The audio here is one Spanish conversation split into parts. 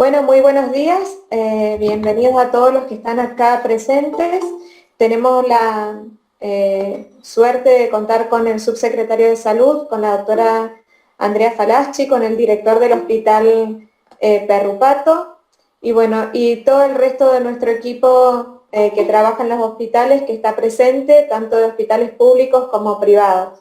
Bueno, muy buenos días. Bienvenidos a todos los que están acá presentes. Tenemos la suerte de contar con el subsecretario de Salud, con la doctora Andrea Falaschi, con el director del Hospital Perrupato, y bueno, y todo el resto de nuestro equipo que trabaja en los hospitales, que está presente, tanto de hospitales públicos como privados.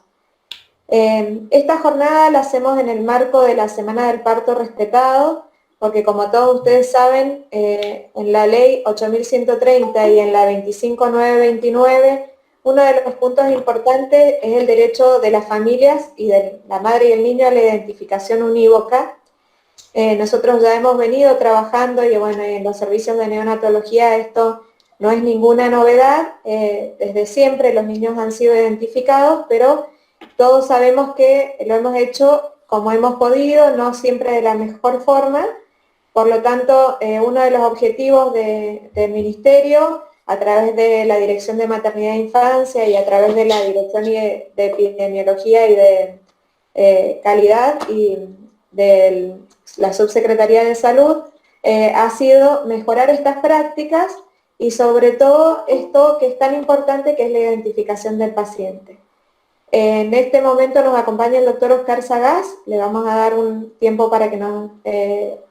Esta jornada la hacemos en el marco de la Semana del Parto Respetado, porque como todos ustedes saben, en la ley 8130 y en la 25929, uno de los puntos importantes es el derecho de las familias y de la madre y el niño a la identificación unívoca. Nosotros ya hemos venido trabajando y bueno, en los servicios de neonatología esto no es ninguna novedad. Desde siempre los niños han sido identificados, pero todos sabemos que lo hemos hecho como hemos podido, no siempre de la mejor forma. Por lo tanto, uno de los objetivos del Ministerio, a través de la Dirección de Maternidad e Infancia y a través de la Dirección de Epidemiología y de Calidad y de la Subsecretaría de Salud, ha sido mejorar estas prácticas y sobre todo esto que es tan importante, que es la identificación del paciente. En este momento nos acompaña el doctor Oscar Sagaz. Le vamos a dar un tiempo para que nos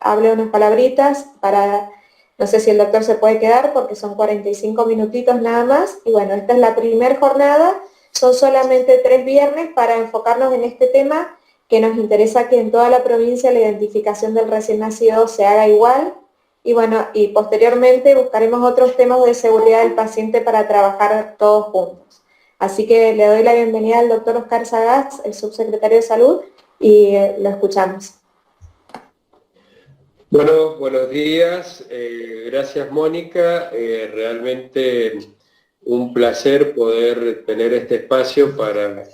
hable unas palabritas, no sé si el doctor se puede quedar porque son 45 minutitos nada más. Y bueno, esta es la primera jornada, son solamente 3 viernes para enfocarnos en este tema que nos interesa, que en toda la provincia la identificación del recién nacido se haga igual. Y bueno, y posteriormente buscaremos otros temas de seguridad del paciente para trabajar todos juntos. Así que le doy la bienvenida al doctor Oscar Sagaz, el subsecretario de Salud, y lo escuchamos. Bueno, buenos días. Gracias, Mónica. Realmente un placer poder tener este espacio para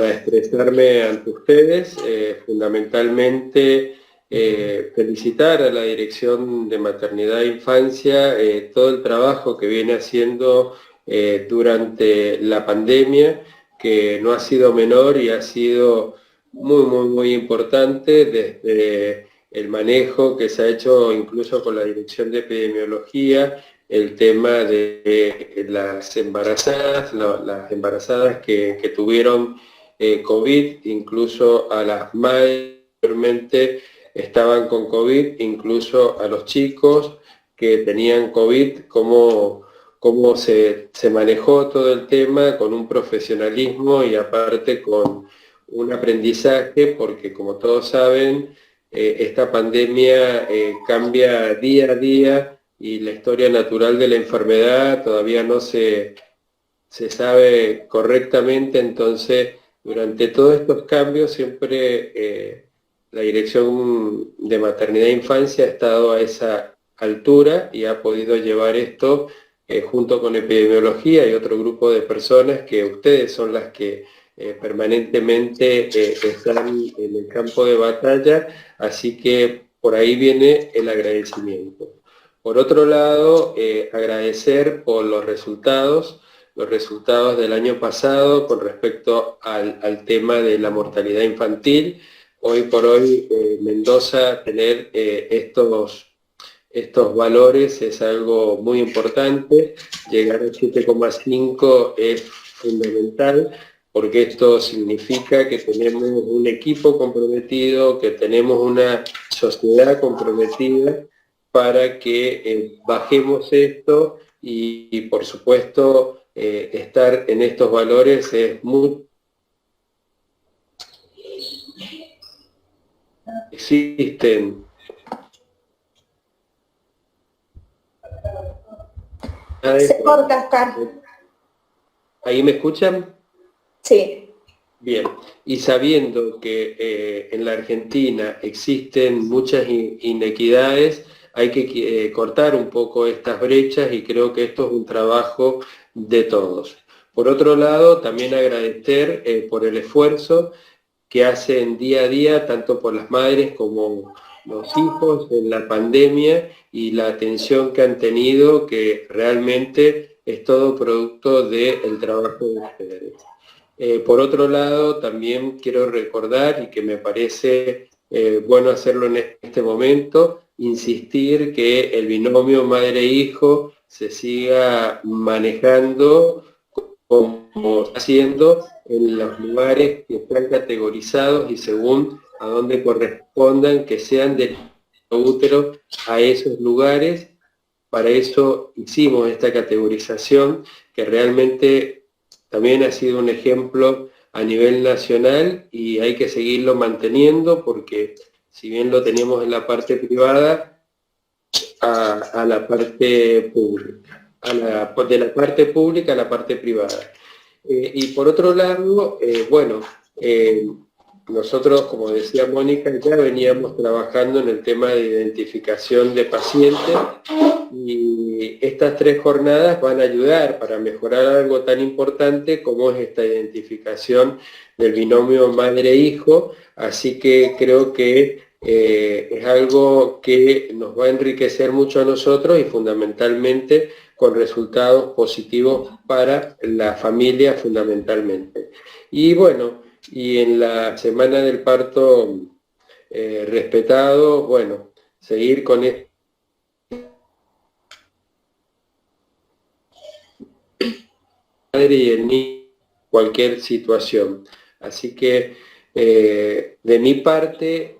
expresarme ante ustedes. Fundamentalmente, felicitar a la Dirección de Maternidad e Infancia todo el trabajo que viene haciendo durante la pandemia, que no ha sido menor y ha sido muy importante desde el manejo que se ha hecho incluso con la Dirección de Epidemiología, el tema de las embarazadas que tuvieron COVID, incluso a las madres que anteriormente estaban con COVID, incluso a los chicos que tenían COVID, cómo se manejó todo el tema con un profesionalismo y aparte con un aprendizaje, porque como todos saben, esta pandemia cambia día a día y la historia natural de la enfermedad todavía no se sabe correctamente. Entonces, durante todos estos cambios siempre la Dirección de Maternidad e Infancia ha estado a esa altura y ha podido llevar esto junto con epidemiología y otro grupo de personas que ustedes son las que permanentemente están en el campo de batalla, así que por ahí viene el agradecimiento. Por otro lado, agradecer por los resultados del año pasado con respecto al tema de la mortalidad infantil. Hoy por hoy, Mendoza, tener estos valores es algo muy importante. Llegar al 7,5 es fundamental, porque esto significa que tenemos un equipo comprometido, que tenemos una sociedad comprometida para que bajemos esto y por supuesto, estar en estos valores es muy... Existen... Se corta, Oscar. ¿Ahí me escuchan? Sí. Bien, y sabiendo que en la Argentina existen muchas inequidades, hay que cortar un poco estas brechas y creo que esto es un trabajo de todos. Por otro lado, también agradecer por el esfuerzo que hacen día a día, tanto por las madres como los hijos en la pandemia y la atención que han tenido, que realmente es todo producto del trabajo de ustedes. Por otro lado, también quiero recordar, y que me parece bueno hacerlo en este momento, insistir que el binomio madre-hijo se siga manejando como está haciendo en los lugares que están categorizados y según a dónde correspondan, que sean de útero a esos lugares. Para eso hicimos esta categorización, que realmente también ha sido un ejemplo a nivel nacional y hay que seguirlo manteniendo porque si bien lo tenemos en la parte privada, a la parte pública, de la parte pública a la parte privada. Y por otro lado, nosotros, como decía Mónica, ya veníamos trabajando en el tema de identificación de pacientes y estas 3 jornadas van a ayudar para mejorar algo tan importante como es esta identificación del binomio madre-hijo, así que creo que es algo que nos va a enriquecer mucho a nosotros y fundamentalmente con resultados positivos para la familia fundamentalmente. Y bueno, y en la semana del parto respetado, bueno, seguir con esto. Madre y el niño, cualquier situación. Así que de mi parte,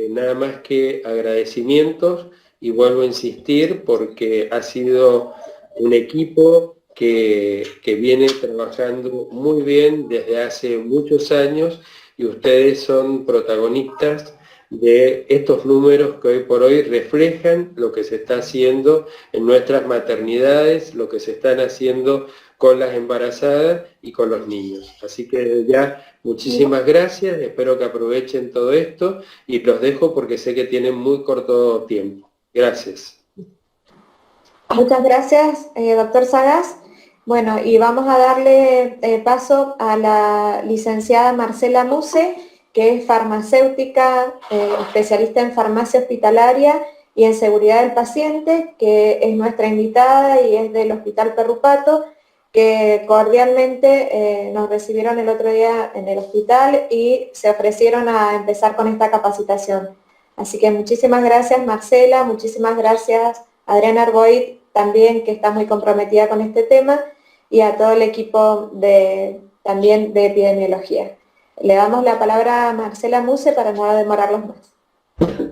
nada más que agradecimientos y vuelvo a insistir porque ha sido un equipo que viene trabajando muy bien desde hace muchos años y ustedes son protagonistas de estos números que hoy por hoy reflejan lo que se está haciendo en nuestras maternidades, lo que se están haciendo con las embarazadas y con los niños. Así que desde ya, muchísimas gracias, espero que aprovechen todo esto y los dejo porque sé que tienen muy corto tiempo. Gracias. Muchas gracias, doctor Sagaz. Bueno, y vamos a darle paso a la licenciada Marcela Muse, que es farmacéutica, especialista en farmacia hospitalaria y en seguridad del paciente, que es nuestra invitada y es del Hospital Perrupato, que cordialmente nos recibieron el otro día en el hospital y se ofrecieron a empezar con esta capacitación. Así que muchísimas gracias Marcela, muchísimas gracias Adriana Arboit también, que está muy comprometida con este tema, y a todo el equipo también de epidemiología. Le damos la palabra a Marcela Muse para no demorarlos más.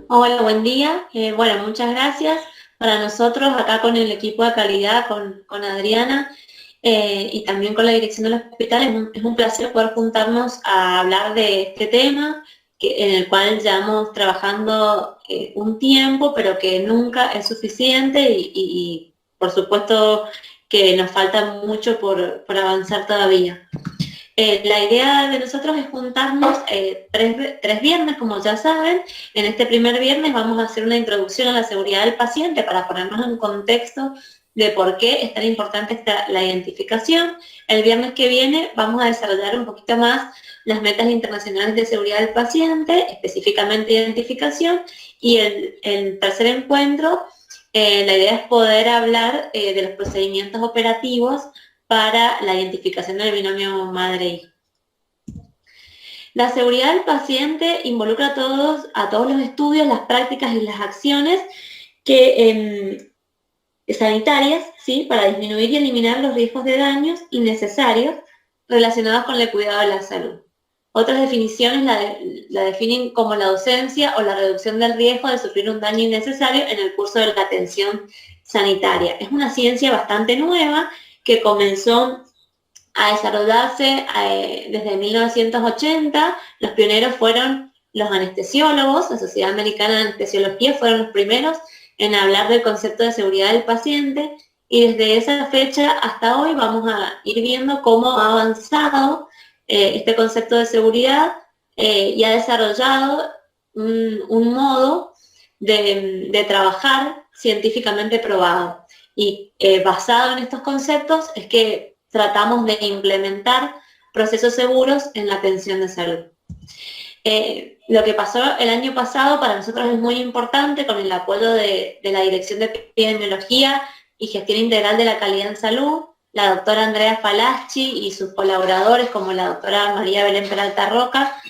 Hola, buen día. Bueno, muchas gracias. Para nosotros, acá con el equipo de calidad, con Adriana y también con la dirección del hospital, es un placer poder juntarnos a hablar de este tema, en el cual llevamos trabajando un tiempo, pero que nunca es suficiente y por supuesto que nos falta mucho por avanzar todavía. La idea de nosotros es juntarnos 3 viernes, como ya saben. En este primer viernes vamos a hacer una introducción a la seguridad del paciente para ponernos en contexto de por qué es tan importante la identificación. El viernes que viene vamos a desarrollar un poquito más las metas internacionales de seguridad del paciente, específicamente identificación, y el tercer encuentro, la idea es poder hablar de los procedimientos operativos para la identificación del binomio madre-hijo. La seguridad del paciente involucra a todos los estudios, las prácticas y las acciones sanitarias, ¿sí?, para disminuir y eliminar los riesgos de daños innecesarios relacionados con el cuidado de la salud. Otras definiciones la definen como la docencia o la reducción del riesgo de sufrir un daño innecesario en el curso de la atención sanitaria. Es una ciencia bastante nueva que comenzó a desarrollarse desde 1980. Los pioneros fueron los anestesiólogos, la Sociedad Americana de Anestesiología fueron los primeros en hablar del concepto de seguridad del paciente, y desde esa fecha hasta hoy vamos a ir viendo cómo ha avanzado este concepto de seguridad y ha desarrollado un modo de trabajar científicamente probado. Y basado en estos conceptos es que tratamos de implementar procesos seguros en la atención de salud. Lo que pasó el año pasado para nosotros es muy importante, con el apoyo de la Dirección de Epidemiología y Gestión Integral de la Calidad en Salud, la doctora Andrea Falaschi y sus colaboradores como la doctora María Belén Peralta Roca,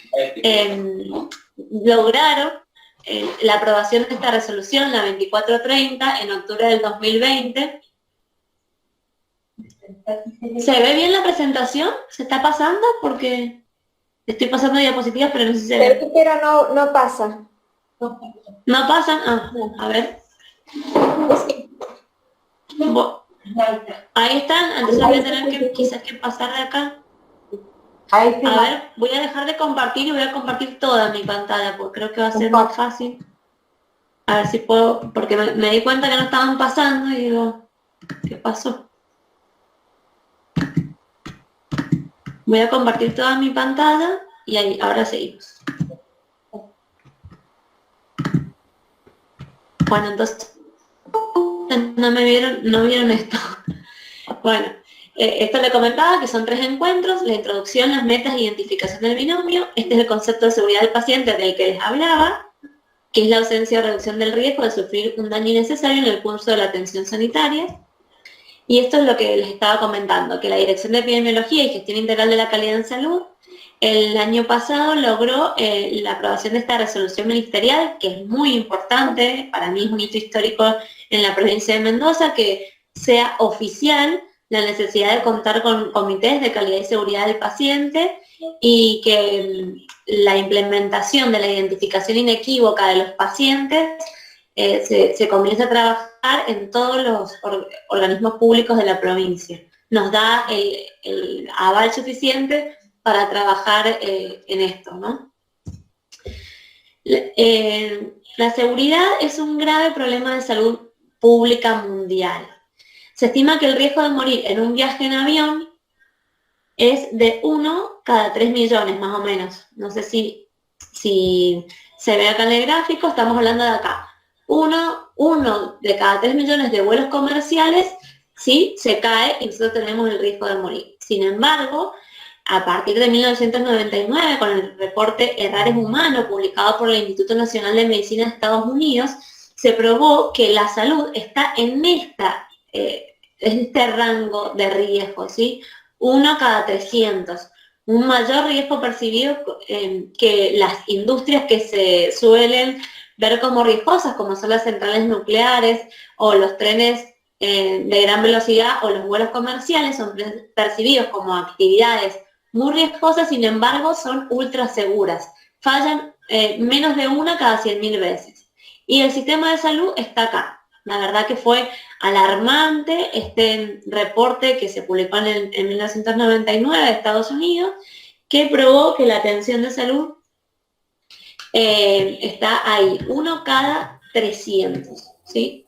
lograron la aprobación de esta resolución, la 2430, en octubre del 2020. ¿Se ve bien la presentación? ¿Se está pasando? Porque estoy pasando diapositivas, pero no sé si se ve. Pero no pasa. ¿No pasan? Ah, a ver. Ahí están, entonces voy a tener que quizás que pasar de acá. A ver, voy a dejar de compartir y voy a compartir toda mi pantalla, porque creo que va a ser más fácil. A ver si puedo, porque me di cuenta que no estaban pasando y digo, ¿qué pasó? Voy a compartir toda mi pantalla y ahí, ahora seguimos. Bueno, entonces, no vieron esto. Bueno, esto le comentaba que son 3 encuentros: la introducción, las metas, identificación del binomio. Este es el concepto de seguridad del paciente del que les hablaba, que es la ausencia o reducción del riesgo de sufrir un daño innecesario en el curso de la atención sanitaria. Y esto es lo que les estaba comentando, que la Dirección de Epidemiología y Gestión Integral de la Calidad en Salud el año pasado logró la aprobación de esta resolución ministerial, que es muy importante, para mí es un hito histórico en la provincia de Mendoza, que sea oficial la necesidad de contar con comités de calidad y seguridad del paciente y que la implementación de la identificación inequívoca de los pacientes se comienza a trabajar en todos los organismos públicos de la provincia. Nos da el aval suficiente para trabajar en esto, ¿no? La seguridad es un grave problema de salud pública mundial. Se estima que el riesgo de morir en un viaje en avión es de 1 cada 3 millones, más o menos. No sé si se ve acá en el gráfico, estamos hablando de acá. Uno de cada 3 millones de vuelos comerciales, sí, se cae y nosotros tenemos el riesgo de morir. Sin embargo, a partir de 1999, con el reporte Errores Humanos, publicado por el Instituto Nacional de Medicina de Estados Unidos, se probó que la salud está en este rango de riesgo, ¿sí? 1 cada 300. Un mayor riesgo percibido que las industrias que se suelen ver como riesgosas, como son las centrales nucleares o los trenes de gran velocidad o los vuelos comerciales, son percibidos como actividades muy riesgosas, sin embargo son ultra seguras. Fallan menos de 1 cada 100.000 veces. Y el sistema de salud está acá. La verdad que fue alarmante este reporte que se publicó en 1999 de Estados Unidos, que probó que la atención de salud está ahí, 1 cada 300, ¿sí?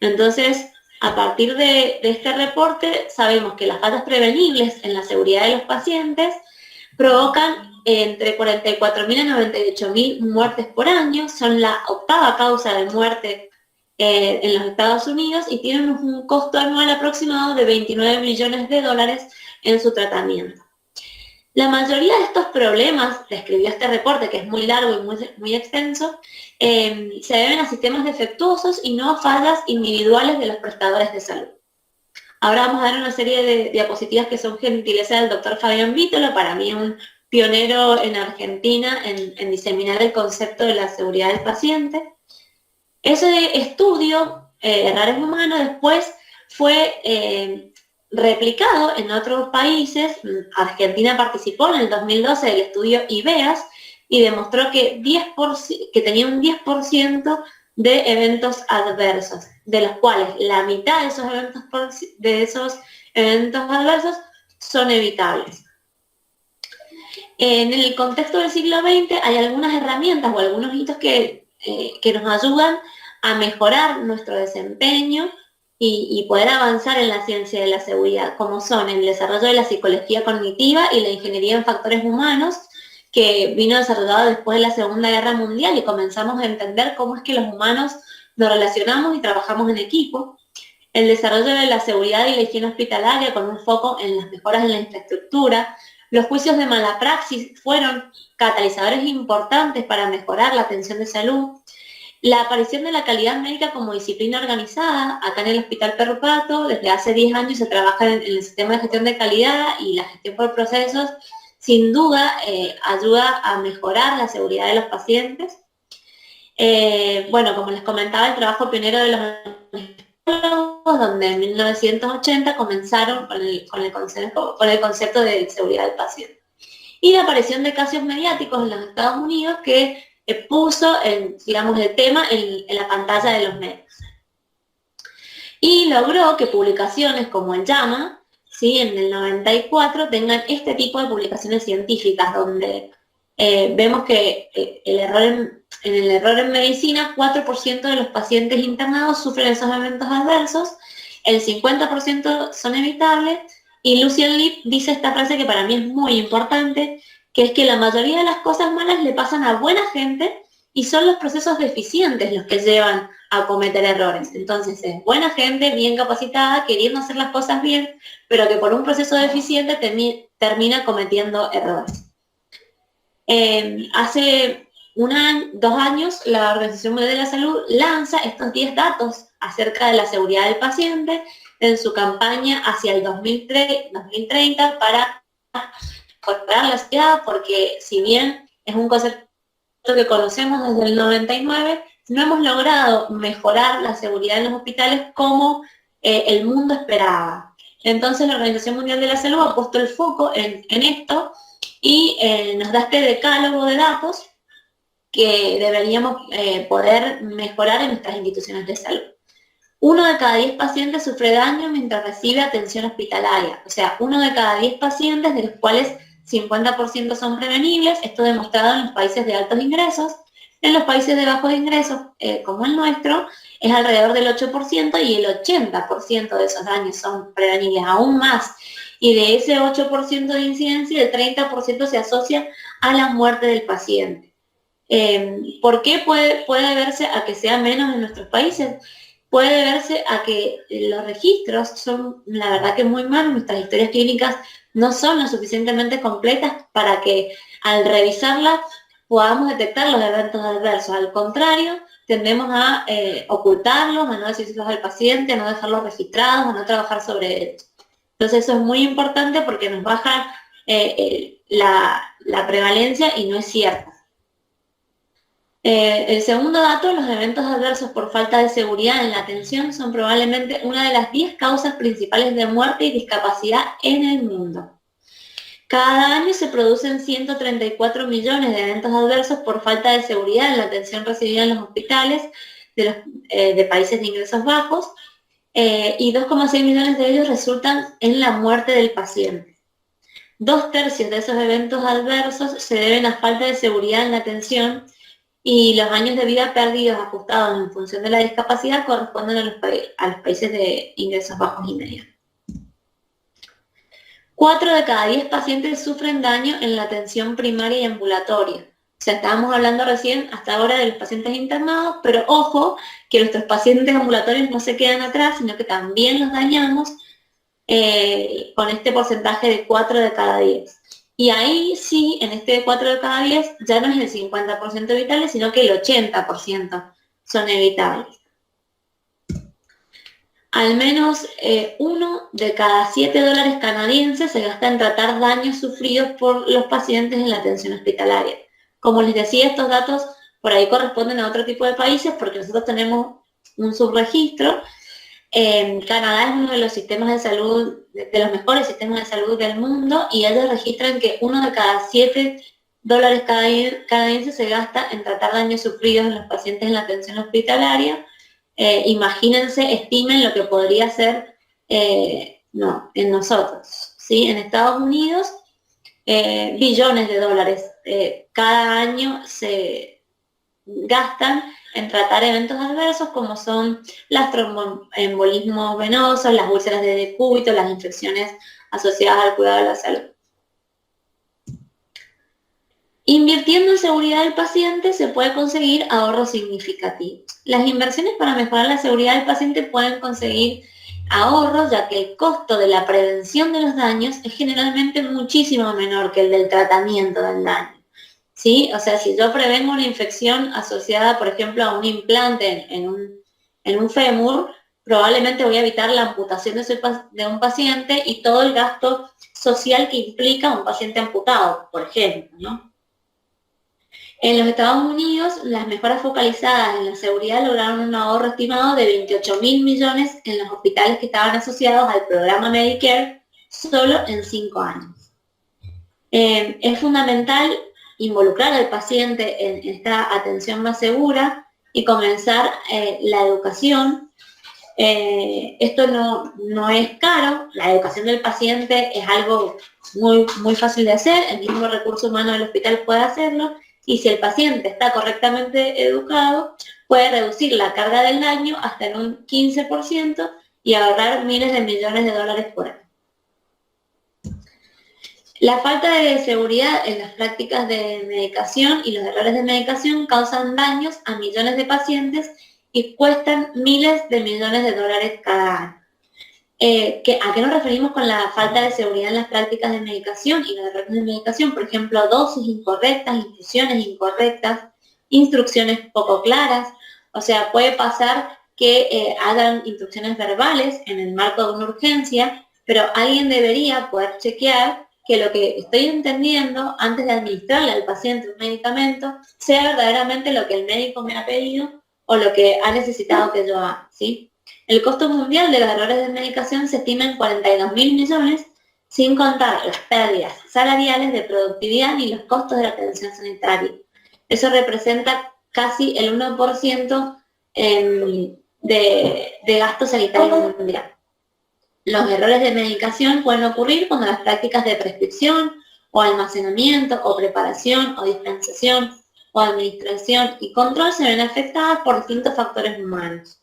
Entonces, a partir de este reporte, sabemos que las faltas prevenibles en la seguridad de los pacientes provocan entre 44.000 y 98.000 muertes por año, son la 8ª causa de muerte en los Estados Unidos y tienen un costo anual aproximado de 29 millones de dólares en su tratamiento. La mayoría de estos problemas, describió este reporte, que es muy largo y muy extenso, se deben a sistemas defectuosos y no a fallas individuales de los prestadores de salud. Ahora vamos a dar una serie de diapositivas que son gentileza del doctor Fabián Vítolo, para mí un pionero en Argentina en diseminar el concepto de la seguridad del paciente. Ese estudio, Errores Humanos, después fue replicado en otros países. Argentina participó en el 2012 del estudio IBEAS y demostró que tenía un 10% de eventos adversos, de los cuales la mitad de esos eventos adversos son evitables. En el contexto del siglo XX hay algunas herramientas o algunos hitos que nos ayudan a mejorar nuestro desempeño y poder avanzar en la ciencia de la seguridad, como son el desarrollo de la psicología cognitiva y la ingeniería en factores humanos, que vino desarrollado después de la Segunda Guerra Mundial y comenzamos a entender cómo es que los humanos nos relacionamos y trabajamos en equipo. El desarrollo de la seguridad y la higiene hospitalaria con un foco en las mejoras en la infraestructura. Los juicios de mala praxis fueron catalizadores importantes para mejorar la atención de salud. La aparición de la calidad médica como disciplina organizada. Acá en el Hospital Perro Pato, desde hace 10 años se trabaja en el sistema de gestión de calidad y la gestión por procesos. Sin duda, ayuda a mejorar la seguridad de los pacientes. Bueno, como les comentaba, el trabajo pionero de los psicólogos, donde en 1980 comenzaron con el concepto de seguridad del paciente. Y la aparición de casos mediáticos en los Estados Unidos que puso, digamos, el tema en la pantalla de los medios. Y logró que publicaciones como el JAMA, ¿sí?, en el 94, tengan este tipo de publicaciones científicas, donde vemos que en el error en medicina, 4% de los pacientes internados sufren esos eventos adversos, el 50% son evitables, y Lucian Leaf dice esta frase que para mí es muy importante, que es que la mayoría de las cosas malas le pasan a buena gente y son los procesos deficientes los que llevan a cometer errores. Entonces es buena gente, bien capacitada, queriendo hacer las cosas bien, pero que por un proceso deficiente termina cometiendo errores. Hace 2 años, la Organización Mundial de la Salud lanza estos 10 datos acerca de la seguridad del paciente en su campaña hacia el 2030 para mejorar la sociedad, porque si bien es un concepto que conocemos desde el 99, no hemos logrado mejorar la seguridad en los hospitales como el mundo esperaba. Entonces la Organización Mundial de la Salud ha puesto el foco en esto y nos da este decálogo de datos que deberíamos poder mejorar en nuestras instituciones de salud. 1 de cada 10 pacientes sufre daño mientras recibe atención hospitalaria. O sea, 1 de cada 10 pacientes, de los cuales 50% son prevenibles, esto demostrado en los países de altos ingresos. En los países de bajos ingresos, como el nuestro, es alrededor del 8% y el 80% de esos daños son prevenibles, aún más. Y de ese 8% de incidencia, el 30% se asocia a la muerte del paciente. ¿Por qué puede verse a que sea menos en nuestros países? Puede verse a que los registros son, la verdad, que muy malos. Nuestras historias clínicas no son lo suficientemente completas para que al revisarlas podamos detectar los eventos adversos. Al contrario, tendemos a ocultarlos, a no decírselos al paciente, a no dejarlos registrados, a no trabajar sobre ellos. Entonces eso es muy importante porque nos baja la prevalencia y no es cierto. El segundo dato, los eventos adversos por falta de seguridad en la atención son probablemente una de las 10 causas principales de muerte y discapacidad en el mundo. Cada año se producen 134 millones de eventos adversos por falta de seguridad en la atención recibida en los hospitales de países de ingresos bajos, y 2,6 millones de ellos resultan en la muerte del paciente. 2/3 de esos eventos adversos se deben a falta de seguridad en la atención, y los años de vida perdidos ajustados en función de la discapacidad corresponden a los países de ingresos bajos y medios. 4 de cada 10 pacientes sufren daño en la atención primaria y ambulatoria. O sea, estábamos hablando recién hasta ahora de los pacientes internados, pero ojo que nuestros pacientes ambulatorios no se quedan atrás, sino que también los dañamos con este porcentaje de 4 de cada 10. Y ahí sí, en este 4 de cada 10, ya no es el 50% evitables, sino que el 80% son evitables. Al menos 1 de cada 7 dólares canadienses se gasta en tratar daños sufridos por los pacientes en la atención hospitalaria. Como les decía, estos datos por ahí corresponden a otro tipo de países porque nosotros tenemos un subregistro. Canadá es uno de los sistemas de salud, de los mejores sistemas de salud del mundo, y ellos registran que 1 de cada 7 dólares canadienses se gasta en tratar daños sufridos en los pacientes en la atención hospitalaria. Imagínense, estimen lo que podría ser en nosotros, ¿sí? En Estados Unidos, billones de dólares cada año se gastan en tratar eventos adversos como son los tromboembolismos venosos, las úlceras de decúbito, las infecciones asociadas al cuidado de la salud. Invirtiendo en seguridad del paciente se puede conseguir ahorros significativos. Las inversiones para mejorar la seguridad del paciente pueden conseguir ahorros, ya que el costo de la prevención de los daños es generalmente muchísimo menor que el del tratamiento del daño. ¿Sí? O sea, si yo prevengo una infección asociada, por ejemplo, a un implante en un fémur, probablemente voy a evitar la amputación de un paciente y todo el gasto social que implica un paciente amputado, por ejemplo, ¿no? En los Estados Unidos, las mejoras focalizadas en la seguridad lograron un ahorro estimado de 28.000 millones en los hospitales que estaban asociados al programa Medicare solo en 5 años. Es fundamental involucrar al paciente en esta atención más segura y comenzar la educación. Esto no es caro, la educación del paciente es algo muy fácil de hacer, el mismo recurso humano del hospital puede hacerlo, y si el paciente está correctamente educado, puede reducir la carga del daño hasta en un 15% y ahorrar miles de millones de dólares por año. La falta de seguridad en las prácticas de medicación y los errores de medicación causan daños a millones de pacientes y cuestan miles de millones de dólares cada año. ¿A qué nos referimos con la falta de seguridad en las prácticas de medicación y los errores de medicación? Por ejemplo, dosis incorrectas, infusiones incorrectas, instrucciones poco claras. O sea, puede pasar que hagan instrucciones verbales en el marco de una urgencia, pero alguien debería poder chequear que lo que estoy entendiendo antes de administrarle al paciente un medicamento sea verdaderamente lo que el médico me ha pedido o lo que ha necesitado que yo haga, ¿sí? El costo mundial de los errores de medicación se estima en 42.000 millones, sin contar las pérdidas salariales de productividad y los costos de la atención sanitaria. Eso representa casi el 1% de gasto sanitario mundial. Los errores de medicación pueden ocurrir cuando las prácticas de prescripción o almacenamiento o preparación o dispensación o administración y control se ven afectadas por distintos factores humanos.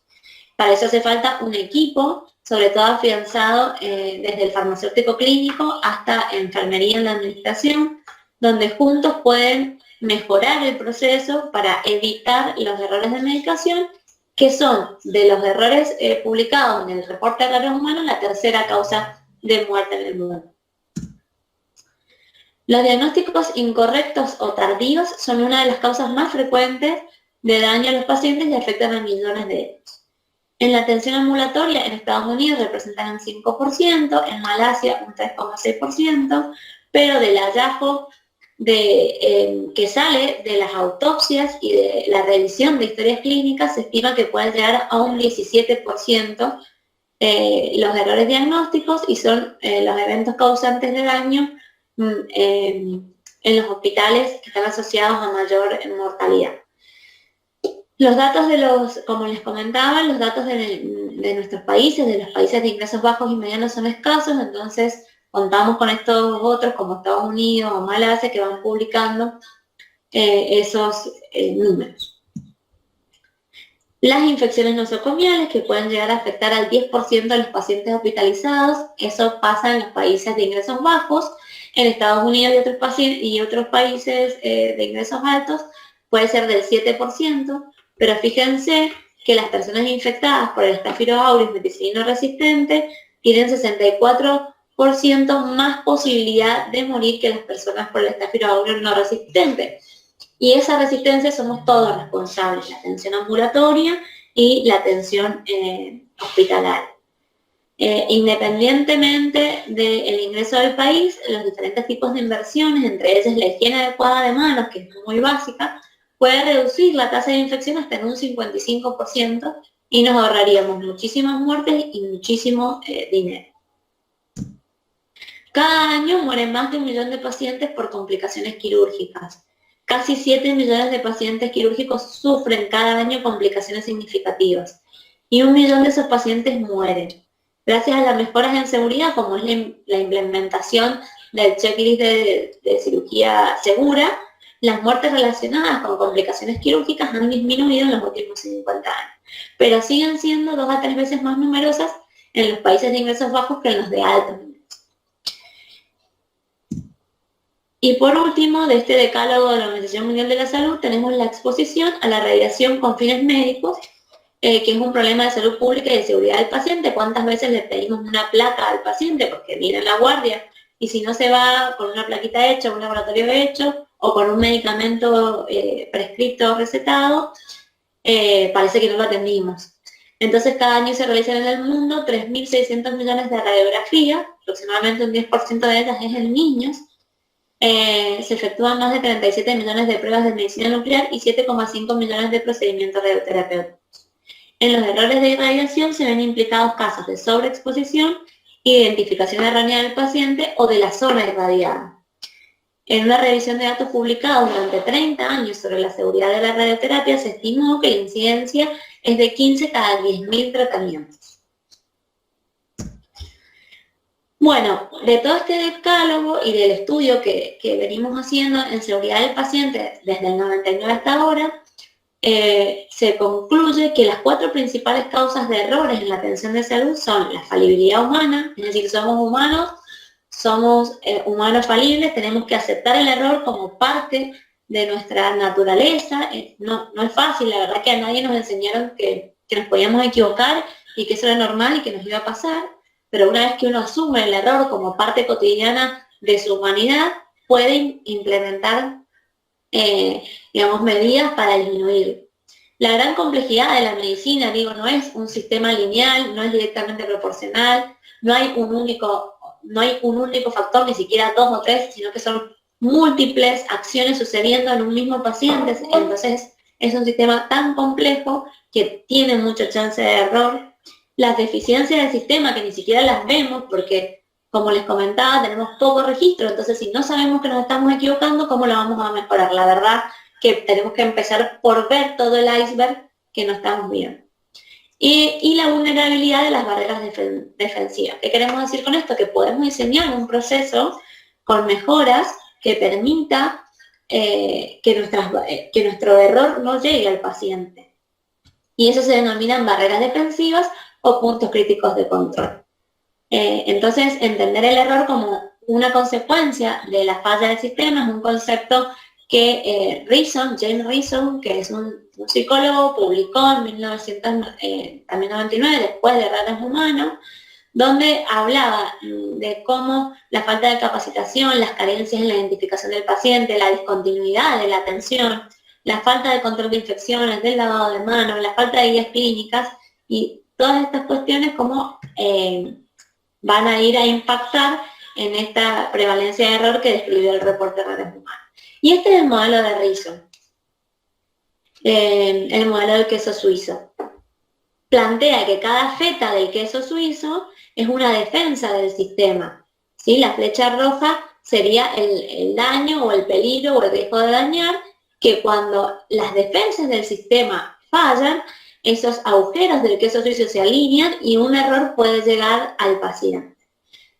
Para eso hace falta un equipo, sobre todo afianzado desde el farmacéutico clínico hasta enfermería en la administración, donde juntos pueden mejorar el proceso para evitar los errores de medicación, que son, de los errores publicados en el reporte de errores humanos, la tercera causa de muerte en el mundo. Los diagnósticos incorrectos o tardíos son una de las causas más frecuentes de daño a los pacientes y afectan a millones de ellos. En la atención ambulatoria, en Estados Unidos representan un 5%, en Malasia un 3,6%, pero del hallazgo que sale de las autopsias y de la revisión de historias clínicas, se estima que puede llegar a un 17% los errores diagnósticos y son los eventos causantes de daño en los hospitales que están asociados a mayor mortalidad. Los datos como les comentaba, los datos de nuestros países, de los países de ingresos bajos y medianos son escasos, entonces contamos con estos otros como Estados Unidos o Malasia que van publicando esos números. Las infecciones nosocomiales que pueden llegar a afectar al 10% de los pacientes hospitalizados, eso pasa en los países de ingresos bajos. En Estados Unidos y otros países de ingresos altos puede ser del 7%, pero fíjense que las personas infectadas por el Staphylococcus aureus meticilino resistente tienen 64% más posibilidad de morir que las personas por el Staphylococcus aureus no resistente. Y esa resistencia somos todos responsables, la atención ambulatoria y la atención hospitalaria. Independientemente del ingreso del país, los diferentes tipos de inversiones, entre ellas la higiene adecuada de manos, que es muy básica, puede reducir la tasa de infección hasta en un 55% y nos ahorraríamos muchísimas muertes y muchísimo dinero. Cada año mueren más de 1 millón de pacientes por complicaciones quirúrgicas. Casi 7 millones de pacientes quirúrgicos sufren cada año complicaciones significativas y 1 millón de esos pacientes mueren. Gracias a las mejoras en seguridad, como es la implementación del checklist de cirugía segura, las muertes relacionadas con complicaciones quirúrgicas han disminuido en los últimos 50 años, pero siguen siendo 2 a 3 veces más numerosas en los países de ingresos bajos que en los de altos ingresos. Y por último, de este decálogo de la Organización Mundial de la Salud, tenemos la exposición a la radiación con fines médicos, que es un problema de salud pública y de seguridad del paciente. ¿Cuántas veces le pedimos una placa al paciente porque viene en la guardia? Y si no se va con una plaquita hecha, un laboratorio hecho, o con un medicamento prescrito o recetado, parece que no lo atendimos. Entonces cada año se realizan en el mundo 3.600 millones de radiografías, aproximadamente un 10% de ellas es en niños, Se efectúan más de 37 millones de pruebas de medicina nuclear y 7,5 millones de procedimientos radioterapéuticos. En los errores de irradiación se ven implicados casos de sobreexposición, identificación errónea del paciente o de la zona irradiada. En una revisión de datos publicados durante 30 años sobre la seguridad de la radioterapia, se estimó que la incidencia es de 15 cada 10.000 tratamientos. Bueno, de todo este decálogo y del estudio que venimos haciendo en seguridad del paciente desde el 99 hasta ahora, se concluye que las 4 principales causas de errores en la atención de salud son la falibilidad humana, es decir, somos humanos falibles, tenemos que aceptar el error como parte de nuestra naturaleza. No es fácil, la verdad que a nadie nos enseñaron que nos podíamos equivocar y que eso era normal y que nos iba a pasar, pero una vez que uno asume el error como parte cotidiana de su humanidad, puede implementar digamos, medidas para disminuir. La gran complejidad de la medicina, no es un sistema lineal, no es directamente proporcional, no hay un único factor, ni siquiera 2 o 3, sino que son múltiples acciones sucediendo en un mismo paciente. Entonces es un sistema tan complejo que tiene mucha chance de error. Las deficiencias del sistema, que ni siquiera las vemos porque, como les comentaba, tenemos poco registro, entonces si no sabemos que nos estamos equivocando, ¿cómo lo vamos a mejorar? La verdad que tenemos que empezar por ver todo el iceberg que no estamos viendo. Y la vulnerabilidad de las barreras defensivas. ¿Qué queremos decir con esto? Que podemos diseñar un proceso con mejoras que permita que nuestro error no llegue al paciente. Y eso se denominan barreras defensivas o puntos críticos de control. Entonces, entender el error como una consecuencia de la falla del sistema es un concepto que James Reason, que es un psicólogo, publicó en 1999, después de Errores Humanos, donde hablaba de cómo la falta de capacitación, las carencias en la identificación del paciente, la discontinuidad de la atención, la falta de control de infecciones, del lavado de manos, la falta de guías clínicas y todas estas cuestiones como van a ir a impactar en esta prevalencia de error que describió el reporte de Errores Humanos. Y este es el modelo de Reason, el modelo del queso suizo. Plantea que cada feta del queso suizo es una defensa del sistema, ¿sí? La flecha roja sería el daño o el peligro o el riesgo de dañar, que cuando las defensas del sistema fallan, esos agujeros del queso suizo se alinean y un error puede llegar al paciente.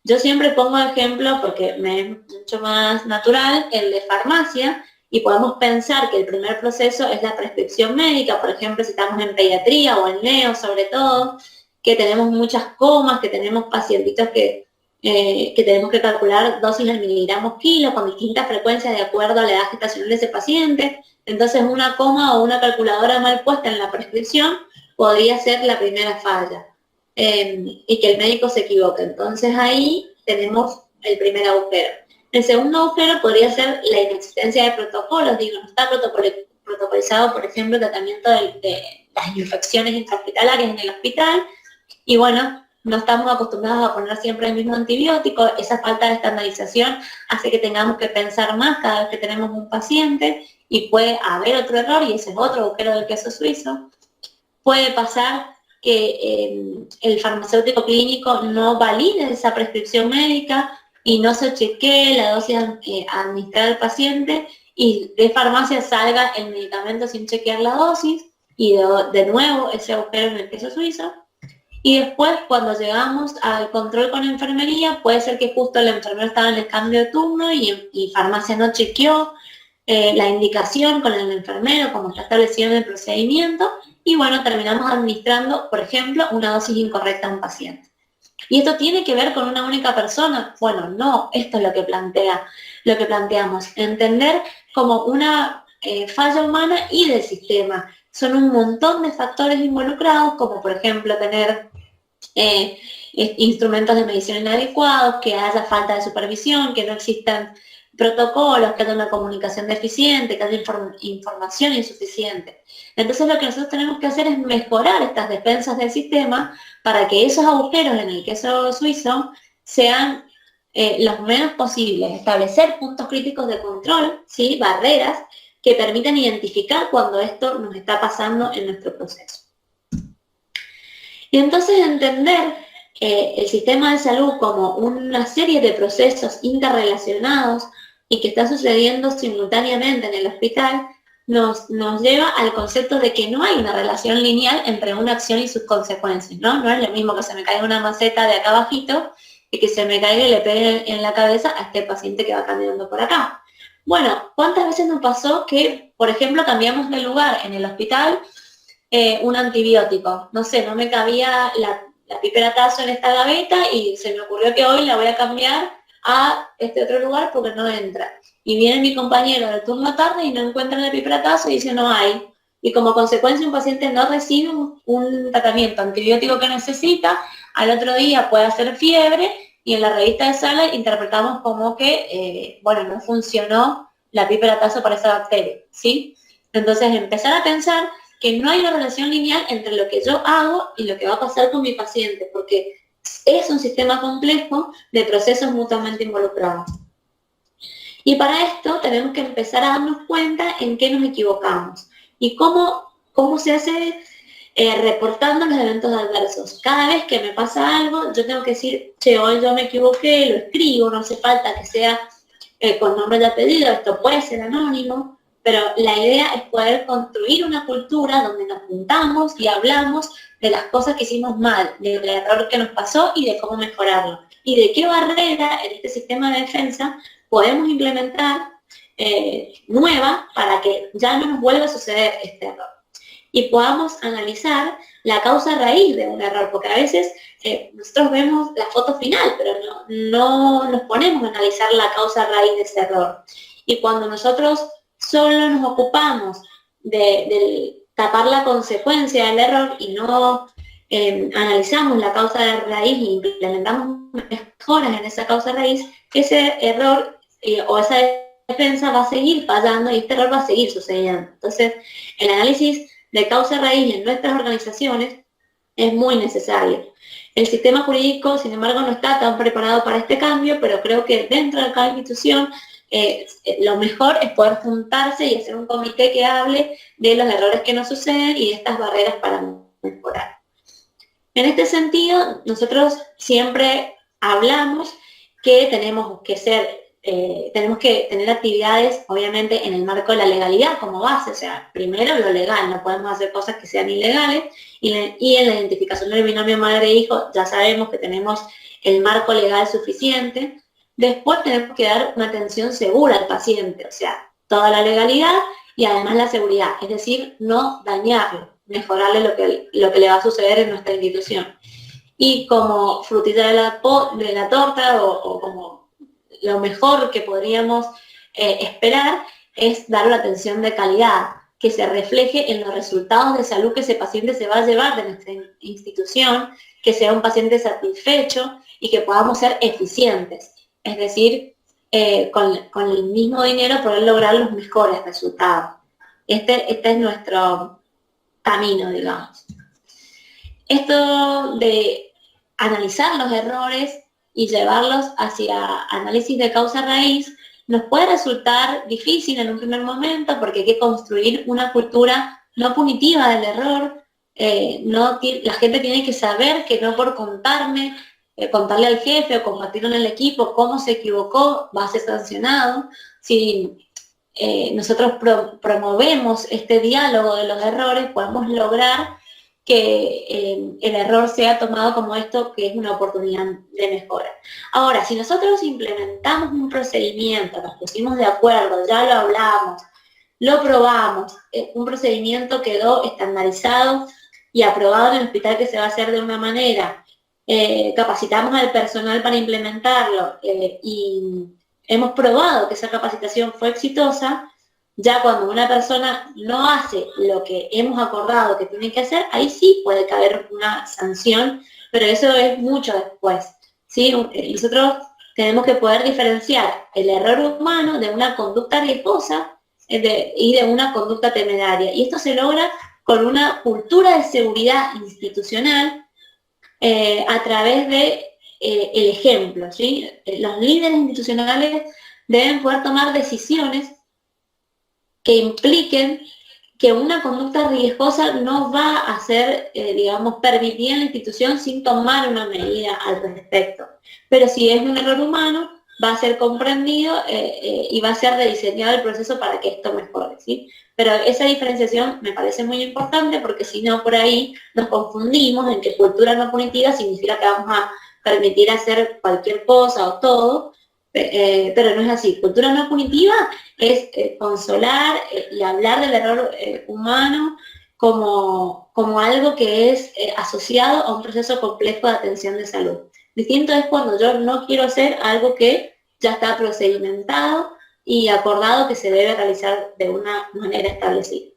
Yo siempre pongo ejemplo, porque me es mucho más natural, el de farmacia, y podemos pensar que el primer proceso es la prescripción médica, por ejemplo, si estamos en pediatría o en neo sobre todo, que tenemos muchas comas, que tenemos pacientitos que tenemos que calcular dosis en miligramos kilo con distintas frecuencias de acuerdo a la edad gestacional de ese paciente. Entonces una coma o una calculadora mal puesta en la prescripción podría ser la primera falla y que el médico se equivoque. Entonces ahí tenemos el primer agujero. El segundo agujero podría ser la inexistencia de protocolos. No está protocolizado, por ejemplo, el tratamiento de las infecciones intrahospitalarias en el hospital. Y bueno, no estamos acostumbrados a poner siempre el mismo antibiótico. Esa falta de estandarización hace que tengamos que pensar más cada vez que tenemos un paciente y puede haber otro error, y ese es otro agujero del queso suizo. Puede pasar que el farmacéutico clínico no valide esa prescripción médica y no se chequee la dosis administrada al paciente y de farmacia salga el medicamento sin chequear la dosis y de nuevo ese agujero en el queso suizo. Y después, cuando llegamos al control con enfermería, puede ser que justo el enfermero estaba en el cambio de turno y farmacia no chequeó la indicación con el enfermero, como está establecido en el procedimiento, y bueno, terminamos administrando, por ejemplo, una dosis incorrecta a un paciente. ¿Y esto tiene que ver con una única persona? Bueno, no, esto es lo que planteamos, entender como una falla humana y del sistema. Son un montón de factores involucrados, como por ejemplo tener instrumentos de medición inadecuados, que haya falta de supervisión, que no existan protocolos, que haya una comunicación deficiente, que haya información insuficiente. Entonces lo que nosotros tenemos que hacer es mejorar estas defensas del sistema para que esos agujeros en el queso suizo sean los menos posibles, establecer puntos críticos de control, ¿sí? Barreras que permitan identificar cuando esto nos está pasando en nuestro proceso. Y entonces entender el sistema de salud como una serie de procesos interrelacionados y que está sucediendo simultáneamente en el hospital, nos lleva al concepto de que no hay una relación lineal entre una acción y sus consecuencias, ¿no? No es lo mismo que se me caiga una maceta de acá abajito y que se me caiga y le pegue en la cabeza a este paciente que va caminando por acá. Bueno, ¿cuántas veces nos pasó que, por ejemplo, cambiamos de lugar en el hospital un antibiótico? No sé, no me cabía la piperatazo en esta gaveta y se me ocurrió que hoy la voy a cambiar a este otro lugar porque no entra. Y viene mi compañero del turno tarde y no encuentra el piperatazo y dice no hay. Y como consecuencia un paciente no recibe un tratamiento antibiótico que necesita, al otro día puede hacer fiebre y en la revista de sala interpretamos como que, bueno, no funcionó la piperatazo para esa bacteria, ¿sí? Entonces empezar a pensar que no hay una relación lineal entre lo que yo hago y lo que va a pasar con mi paciente, porque es un sistema complejo de procesos mutuamente involucrados. Y para esto tenemos que empezar a darnos cuenta en qué nos equivocamos y cómo se hace reportando los eventos adversos. Cada vez que me pasa algo, yo tengo que decir, che, hoy yo me equivoqué, lo escribo, no hace falta que sea con nombre de apellido, esto puede ser anónimo, pero la idea es poder construir una cultura donde nos juntamos y hablamos de las cosas que hicimos mal, del error que nos pasó y de cómo mejorarlo. Y de qué barrera en este sistema de defensa podemos implementar nueva para que ya no nos vuelva a suceder este error. Y podamos analizar la causa raíz de un error, porque a veces nosotros vemos la foto final, pero no nos ponemos a analizar la causa raíz de ese error. Y cuando nosotros solo nos ocupamos de tapar la consecuencia del error y no analizamos la causa de raíz e implementamos mejoras en esa causa raíz, ese error o esa defensa va a seguir fallando y este error va a seguir sucediendo. Entonces, el análisis de causa raíz en nuestras organizaciones es muy necesario. El sistema jurídico, sin embargo, no está tan preparado para este cambio, pero creo que dentro de cada institución lo mejor es poder juntarse y hacer un comité que hable de los errores que nos suceden y de estas barreras para mejorar. En este sentido, nosotros siempre hablamos que tenemos que tener actividades, obviamente, en el marco de la legalidad como base, o sea, primero lo legal, no podemos hacer cosas que sean ilegales, y en la identificación del binomio madre-hijo ya sabemos que tenemos el marco legal suficiente. Después tenemos que dar una atención segura al paciente, o sea, toda la legalidad y además la seguridad, es decir, no dañarlo, mejorarle lo que le va a suceder en nuestra institución. Y como frutilla de la torta o como lo mejor que podríamos esperar es dar una atención de calidad, que se refleje en los resultados de salud que ese paciente se va a llevar de nuestra institución, que sea un paciente satisfecho y que podamos ser eficientes. Es decir, con el mismo dinero poder lograr los mejores resultados. Este es nuestro camino, digamos. Esto de analizar los errores y llevarlos hacia análisis de causa raíz nos puede resultar difícil en un primer momento porque hay que construir una cultura no punitiva del error. La gente tiene que saber que no por contarle al jefe o compartirlo en el equipo cómo se equivocó va a ser sancionado. Si nosotros promovemos este diálogo de los errores, podemos lograr que el error sea tomado como esto que es una oportunidad de mejora. Ahora, si nosotros implementamos un procedimiento, nos pusimos de acuerdo, ya lo hablamos, lo probamos, un procedimiento quedó estandarizado y aprobado en el hospital que se va a hacer de una manera, capacitamos al personal para implementarlo y hemos probado que esa capacitación fue exitosa, ya cuando una persona no hace lo que hemos acordado que tiene que hacer, ahí sí puede caber una sanción, pero eso es mucho después, ¿sí? Nosotros tenemos que poder diferenciar el error humano de una conducta riesgosa y de una conducta temeraria. Y esto se logra con una cultura de seguridad institucional a través de el ejemplo, ¿sí? Los líderes institucionales deben poder tomar decisiones que impliquen que una conducta riesgosa no va a ser, digamos, permitida en la institución sin tomar una medida al respecto. Pero si es un error humano, va a ser comprendido y va a ser rediseñado el proceso para que esto mejore, ¿sí? Pero esa diferenciación me parece muy importante porque si no, por ahí nos confundimos en que cultura no punitiva significa que vamos a permitir hacer cualquier cosa o todo, pero no es así. Cultura no punitiva es consolar y hablar del error humano como algo que es asociado a un proceso complejo de atención de salud. Distinto es cuando yo no quiero hacer algo que ya está procedimentado y acordado que se debe realizar de una manera establecida.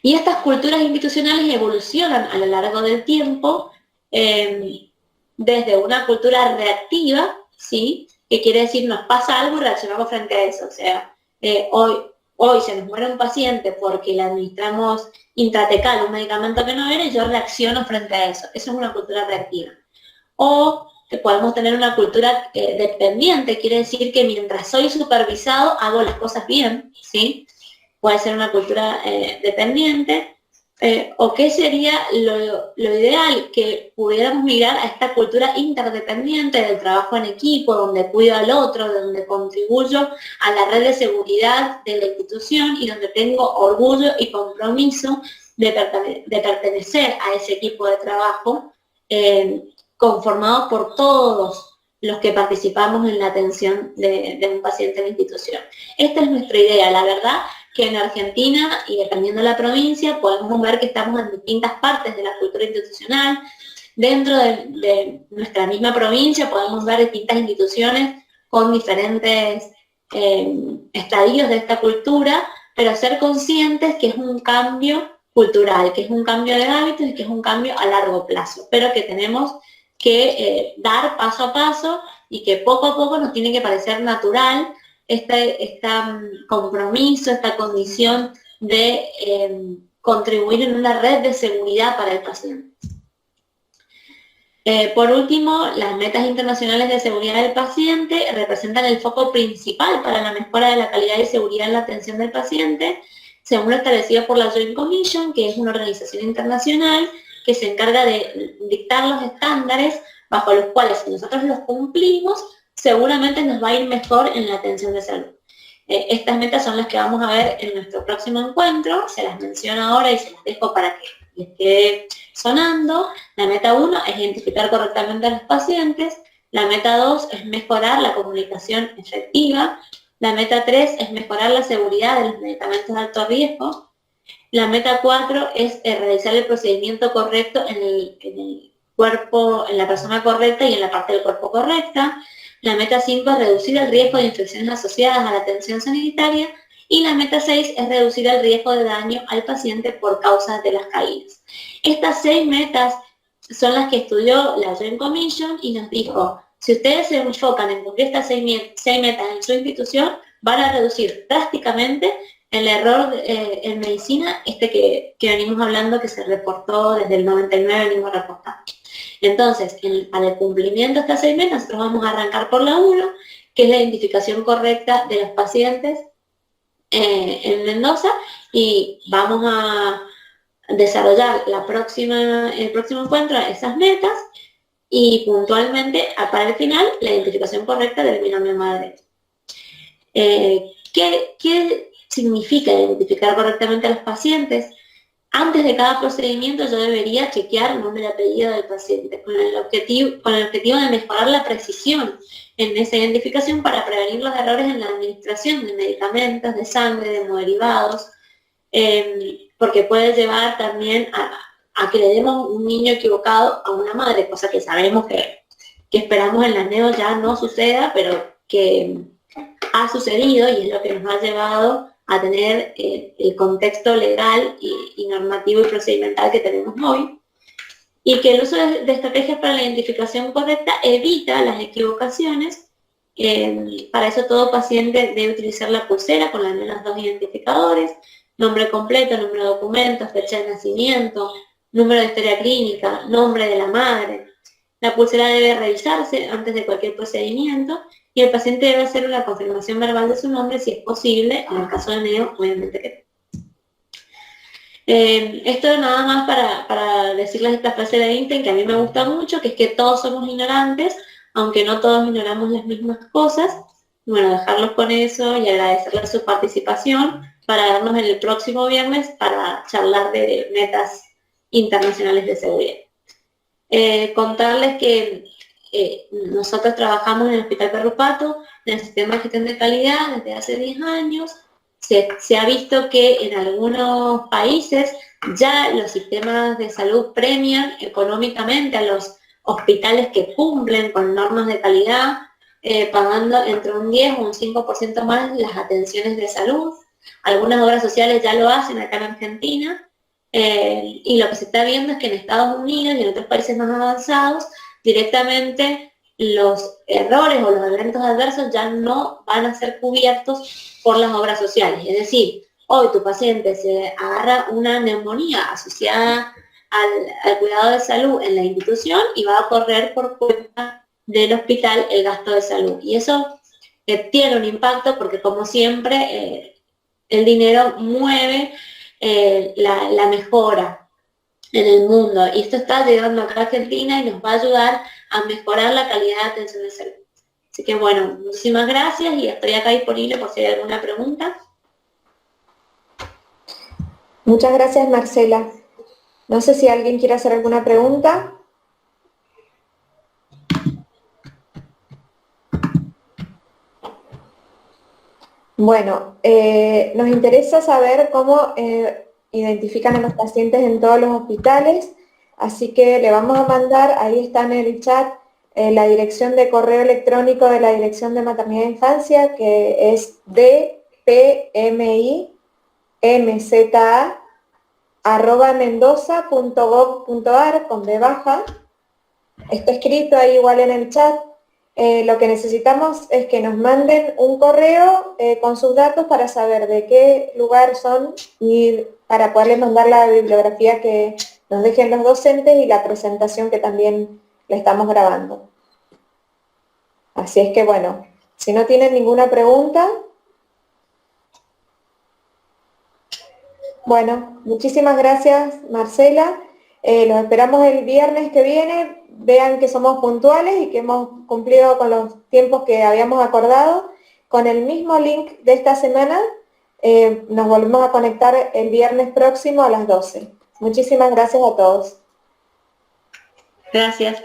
Y estas culturas institucionales evolucionan a lo largo del tiempo desde una cultura reactiva, ¿sí? Que quiere decir nos pasa algo y reaccionamos frente a eso. O sea, hoy se nos muere un paciente porque le administramos intratecal un medicamento que no era y yo reacciono frente a eso. Eso es una cultura reactiva. O que podemos tener una cultura dependiente, quiere decir que mientras soy supervisado hago las cosas bien, ¿sí? Puede ser una cultura dependiente. ¿O qué sería lo ideal? Que pudiéramos mirar a esta cultura interdependiente del trabajo en equipo, donde cuido al otro, donde contribuyo a la red de seguridad de la institución y donde tengo orgullo y compromiso de pertenecer a ese equipo de trabajo conformado por todos los que participamos en la atención de un paciente en la institución. Esta es nuestra idea, la verdad que en Argentina, y dependiendo de la provincia, podemos ver que estamos en distintas partes de la cultura institucional. Dentro de nuestra misma provincia podemos ver distintas instituciones con diferentes estadios de esta cultura, pero ser conscientes que es un cambio cultural, que es un cambio de hábitos y que es un cambio a largo plazo, pero que tenemos que dar paso a paso y que poco a poco nos tiene que parecer natural este compromiso, esta condición de contribuir en una red de seguridad para el paciente. Por último, las metas internacionales de seguridad del paciente representan el foco principal para la mejora de la calidad y seguridad en la atención del paciente, según lo establecido por la Joint Commission, que es una organización internacional que se encarga de dictar los estándares bajo los cuales, si nosotros los cumplimos, seguramente nos va a ir mejor en la atención de salud. Estas metas son las que vamos a ver en nuestro próximo encuentro, se las menciono ahora y se las dejo para que les quede sonando. La meta 1 es identificar correctamente a los pacientes, la meta 2 es mejorar la comunicación efectiva, la meta 3 es mejorar la seguridad de los medicamentos de alto riesgo, la meta 4 es realizar el procedimiento correcto en el cuerpo, en la persona correcta y en la parte del cuerpo correcta. La meta 5 es reducir el riesgo de infecciones asociadas a la atención sanitaria y la meta 6 es reducir el riesgo de daño al paciente por causa de las caídas. Estas 6 metas son las que estudió la Joint Commission y nos dijo, si ustedes se enfocan en cumplir estas 6 metas en su institución, van a reducir drásticamente el error en medicina, que venimos hablando, que se reportó desde el 99, venimos reportando. Entonces, para el cumplimiento de estas 6 metas, nosotros vamos a arrancar por la 1, que es la identificación correcta de los pacientes en Mendoza, y vamos a desarrollar el próximo encuentro esas metas, y puntualmente, para el final, la identificación correcta del binomio madre. ¿Qué significa identificar correctamente a los pacientes? Antes de cada procedimiento yo debería chequear el nombre y apellido del paciente con el objetivo de mejorar la precisión en esa identificación para prevenir los errores en la administración de medicamentos, de sangre, de hemoderivados, porque puede llevar también a que le demos un niño equivocado a una madre, cosa que sabemos que esperamos en la neo ya no suceda, pero que ha sucedido y es lo que nos ha llevado a tener el contexto legal y normativo y procedimental que tenemos hoy, y que el uso de estrategias para la identificación correcta evita las equivocaciones. Para eso todo paciente debe utilizar la pulsera con al menos 2 identificadores, nombre completo, número de documento, fecha de nacimiento, número de historia clínica, nombre de la madre. La pulsera debe revisarse antes de cualquier procedimiento y el paciente debe hacer una confirmación verbal de su nombre si es posible, en el caso de Neo, obviamente que esto nada más para decirles esta frase de Einstein que a mí me gusta mucho, que es que todos somos ignorantes, aunque no todos ignoramos las mismas cosas. Bueno, dejarlos con eso y agradecerles su participación para vernos el próximo viernes para charlar de metas internacionales de seguridad. Contarles que nosotros trabajamos en el Hospital Perrupato, en el sistema de gestión de calidad desde hace 10 años. Se ha visto que en algunos países ya los sistemas de salud premian económicamente a los hospitales que cumplen con normas de calidad, pagando entre un 10 o un 5% más las atenciones de salud. Algunas obras sociales ya lo hacen acá en Argentina, y lo que se está viendo es que en Estados Unidos y en otros países más avanzados, directamente los errores o los eventos adversos ya no van a ser cubiertos por las obras sociales. Es decir, hoy tu paciente se agarra una neumonía asociada al cuidado de salud en la institución y va a correr por cuenta del hospital el gasto de salud. Y eso tiene un impacto porque, como siempre, el dinero mueve la mejora en el mundo, y esto está llegando acá a Argentina y nos va a ayudar a mejorar la calidad de atención de salud. Así que bueno, muchísimas gracias y estoy acá disponible por si hay alguna pregunta. Muchas gracias, Marcela. No sé si alguien quiere hacer alguna pregunta. Bueno, nos interesa saber cómo identifican a los pacientes en todos los hospitales, así que le vamos a mandar, ahí está en el chat, la dirección de correo electrónico de la Dirección de Maternidad e Infancia, que es dpmimza@mendoza.gov.ar con B baja. Está escrito ahí igual en el chat. Lo que necesitamos es que nos manden un correo con sus datos para saber de qué lugar son y para poderles mandar la bibliografía que nos dejen los docentes y la presentación que también la estamos grabando. Así es que bueno, si no tienen ninguna pregunta, bueno, muchísimas gracias, Marcela. Los esperamos el viernes que viene. Vean que somos puntuales y que hemos cumplido con los tiempos que habíamos acordado. Con el mismo link de esta semana, nos volvemos a conectar el viernes próximo a las 12. Muchísimas gracias a todos. Gracias.